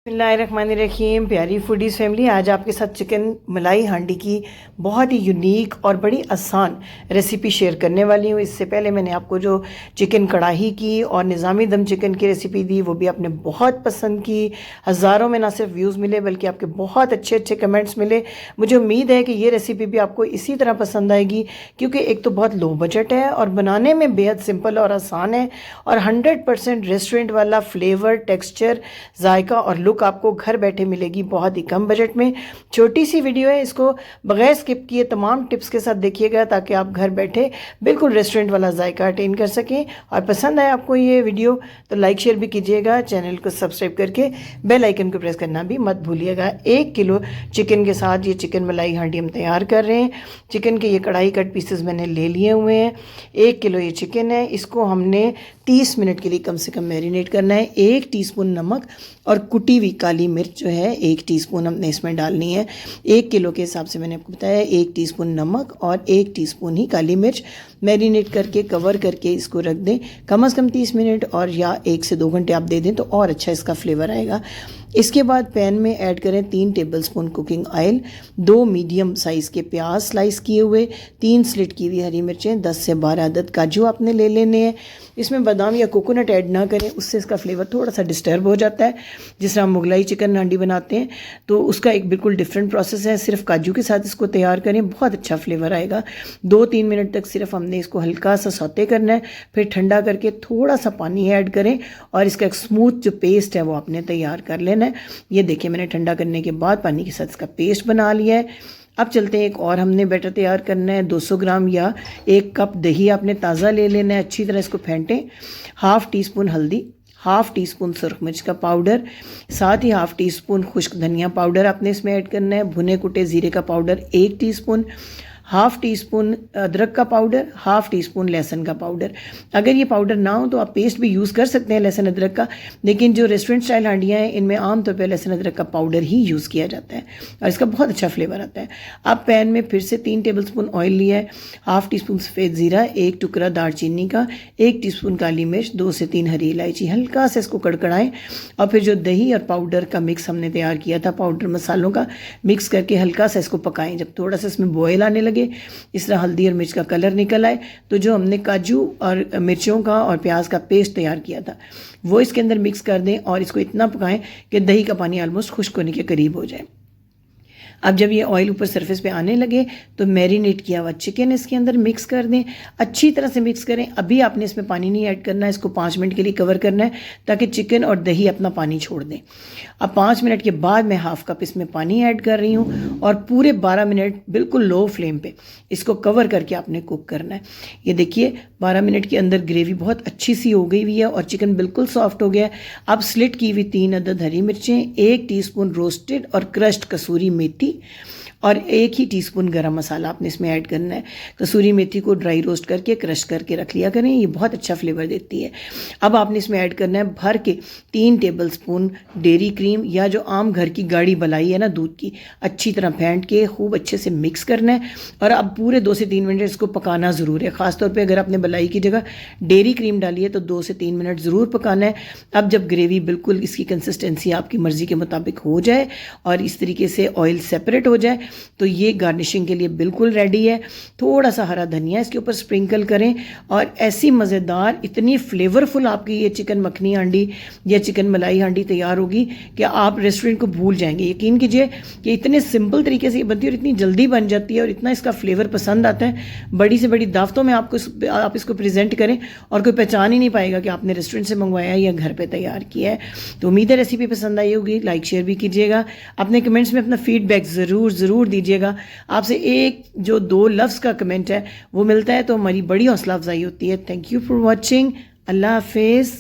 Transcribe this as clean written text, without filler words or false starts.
बिस्मिल्लाहिर्रहमानिर्रहीम। प्यारी foodies family, आज आपके साथ चिकन मलाई हांडी की बहुत ही यूनिक और बड़ी आसान रेसिपी शेयर करने वाली हूँ। इससे पहले मैंने आपको जो चिकन कढ़ाई की और निज़ामी दम चिकन की रेसिपी दी, वो भी आपने बहुत पसंद की। हज़ारों में ना सिर्फ व्यूज़ मिले बल्कि आपके बहुत अच्छे अच्छे कमेंट्स मिले। मुझे उम्मीद है कि ये रेसिपी भी आपको इसी तरह पसंद आएगी, क्योंकि एक तो बहुत लो बजट है और बनाने में बेहद सिंपल और आसान है, और 100% रेस्टोरेंट वाला फ्लेवर, टेक्स्चर, जायका और लुक आपको घर बैठे मिलेगी बहुत ही कम बजट में। छोटी सी वीडियो है, इसको बगैर स्किप किए तमाम टिप्स के साथ देखिएगा ताकि आप घर बैठे बिल्कुल रेस्टोरेंट वाला जायका अटेन कर सकें। और पसंद आए आपको ये वीडियो तो लाइक शेयर भी कीजिएगा, चैनल को सब्सक्राइब करके बेल आइकन को प्रेस करना भी मत भूलिएगा। 1 किलो चिकन के साथ ये चिकन मलाई हांडी हम तैयार कर रहे हैं। चिकन के ये कढ़ाई कट पीसेस मैंने ले लिए हुए हैं। 1 किलो ये चिकन है, इसको हमने 30 मिनट के लिए कम से कम मैरिनेट करना है। 1 टीस्पून नमक और कुटी हुई काली मिर्च जो है 1 टीस्पून हमने इसमें डालनी है। 1 किलो के हिसाब से मैंने आपको बताया 1 टीस्पून नमक और 1 टीस्पून ही काली मिर्च। मैरिनेट करके कवर करके इसको रख दें कम से कम 30 मिनट, और या 1 से 2 घंटे आप दे दें तो और अच्छा इसका फ्लेवर आएगा। इसके बाद पैन में ऐड करें 3 tablespoon cooking oil, 2 medium size के प्याज स्लाइस किए हुए, 3 स्लिट की हुई हरी मिर्चें, 10 से 12 अदद काजू आपने ले लेने हैं। इसमें बादाम या कोकोनट ऐड ना करें, उससे इसका फ्लेवर थोड़ा सा डिस्टर्ब हो जाता है। जिस तरह हम मुगलाई चिकन हांडी बनाते हैं तो उसका एक बिल्कुल डिफरेंट प्रोसेस है। सिर्फ काजू के साथ इसको तैयार करें, बहुत अच्छा फ्लेवर आएगा। 2-3 मिनट तक सिर्फ हमने इसको हल्का सा सौते करना है, फिर ठंडा करके थोड़ा सा पानी ऐड करें और इसका एक स्मूथ जो पेस्ट है वो आपने तैयार कर लेना है। ये देखिए, मैंने ठंडा करने के बाद पानी के साथ इसका पेस्ट बना लिया है। अब चलते हैं, एक और हमने बैटर तैयार करना है। 200 ग्राम या 1 कप दही आपने ताज़ा ले लेना है, अच्छी तरह इसको फेंटें। 1/2 टीस्पून हल्दी, 1/2 टीस्पून सुरख मिर्च का पाउडर, साथ ही 1/2 टीस्पून खुश्क धनिया पाउडर आपने इसमें ऐड करना है। भुने कुटे ज़ीरे का पाउडर 1 टीस्पून, 1/2 टीस्पून अदरक का पाउडर, 1/2 टीस्पून लहसुन का पाउडर। अगर ये पाउडर ना हो तो आप पेस्ट भी यूज़ कर सकते हैं लहसुन अदरक का, लेकिन जो रेस्टोरेंट स्टाइल हांडियाँ हैं इनमें आमतौर पर लहसुन अदरक का पाउडर ही यूज़ किया जाता है और इसका बहुत अच्छा फ्लेवर आता है। अब पैन में फिर से 3 टेबलस्पून ऑयल लिया है, 1/2 टीस्पून सफ़ेद ज़ीरा, 1 टुकड़ा दालचीनी का, 1 टीस्पून काली मिर्च, 2 से 3 हरी इलायची। हल्का से इसको कड़कड़ाएं और फिर जो दही और पाउडर का मिक्स हमने तैयार किया था, पाउडर मसालों का मिक्स करके हल्का सा इसको पकाएं। जब थोड़ा सा इसमें बॉयल आने लगे, इस तरह हल्दी और मिर्च का कलर निकल आए, तो जो हमने काजू और मिर्चों का और प्याज का पेस्ट तैयार किया था वो इसके अंदर मिक्स कर दें और इसको इतना पकाएं कि दही का पानी ऑलमोस्ट खुश्क होने के करीब हो जाए। अब जब ये ऑयल ऊपर सरफेस पे आने लगे तो मैरिनेट किया हुआ चिकन इसके अंदर मिक्स कर दें, अच्छी तरह से मिक्स करें। अभी आपने इसमें पानी नहीं ऐड करना है, इसको 5 मिनट के लिए कवर करना है ताकि चिकन और दही अपना पानी छोड़ दें। अब 5 मिनट के बाद मैं 1/2 कप इसमें पानी ऐड कर रही हूँ और पूरे 12 मिनट बिल्कुल लो फ्लेम पे इसको कवर करके आपने कुक करना है। ये देखिए 12 मिनट के अंदर ग्रेवी बहुत अच्छी सी हो गई हुई है और चिकन बिल्कुल सॉफ्ट हो गया है। अब स्लिट की हुई 3 अदद हरी मिर्चें, 1 टीस्पून रोस्टेड और क्रश्ड कसूरी मेथी और 1 ही टीस्पून गरम मसाला आपने इसमें ऐड करना है। कसूरी मेथी को ड्राई रोस्ट करके क्रश करके रख लिया करें, ये बहुत अच्छा फ्लेवर देती है। अब आपने इसमें ऐड करना है भर के 3 टेबलस्पून डेयरी क्रीम, या जो आम घर की गाढ़ी मलाई है ना दूध की, अच्छी तरह फेंट के खूब अच्छे से मिक्स करना है। और अब पूरे 2 से 3 मिनट इसको पकाना ज़रूर है। ख़ासतौर पर अगर आपने मलाई की जगह डेयरी क्रीम डाली है तो 2 से 3 मिनट ज़रूर पकाना है। अब जब ग्रेवी बिल्कुल इसकी कंसिस्टेंसी आपकी मर्ज़ी के मुताबिक हो जाए और इस तरीके से ऑयल सेपरेट हो जाए तो ये गार्निशिंग के लिए बिल्कुल रेडी है। थोड़ा सा हरा धनिया इसके ऊपर स्प्रिंकल करें और ऐसी मज़ेदार, इतनी फ्लेवरफुल आपकी ये चिकन मखनी हांडी या चिकन मलाई हांडी तैयार होगी कि आप रेस्टोरेंट को भूल जाएंगे। यकीन कीजिए कि इतने सिंपल तरीके से ये बनती है और इतनी जल्दी बन जाती है और इतना इसका फ्लेवर पसंद आता है। बड़ी से बड़ी दावतों में आप इसको प्रेजेंट करें और कोई पहचान ही नहीं पाएगा कि आपने रेस्टोरेंट से मंगवाया या घर पर तैयार किया है। तो उम्मीद है रेसिपी पसंद आई होगी। लाइक शेयर भी कीजिएगा, अपने कमेंट्स में अपना फीडबैक ज़रूर दीजिएगा। आपसे एक जो 2 लफ्ज़ का कमेंट है वो मिलता है तो हमारी बड़ी हौसला अफजाई होती है। Thank you for watching. अल्लाह हाफिज़।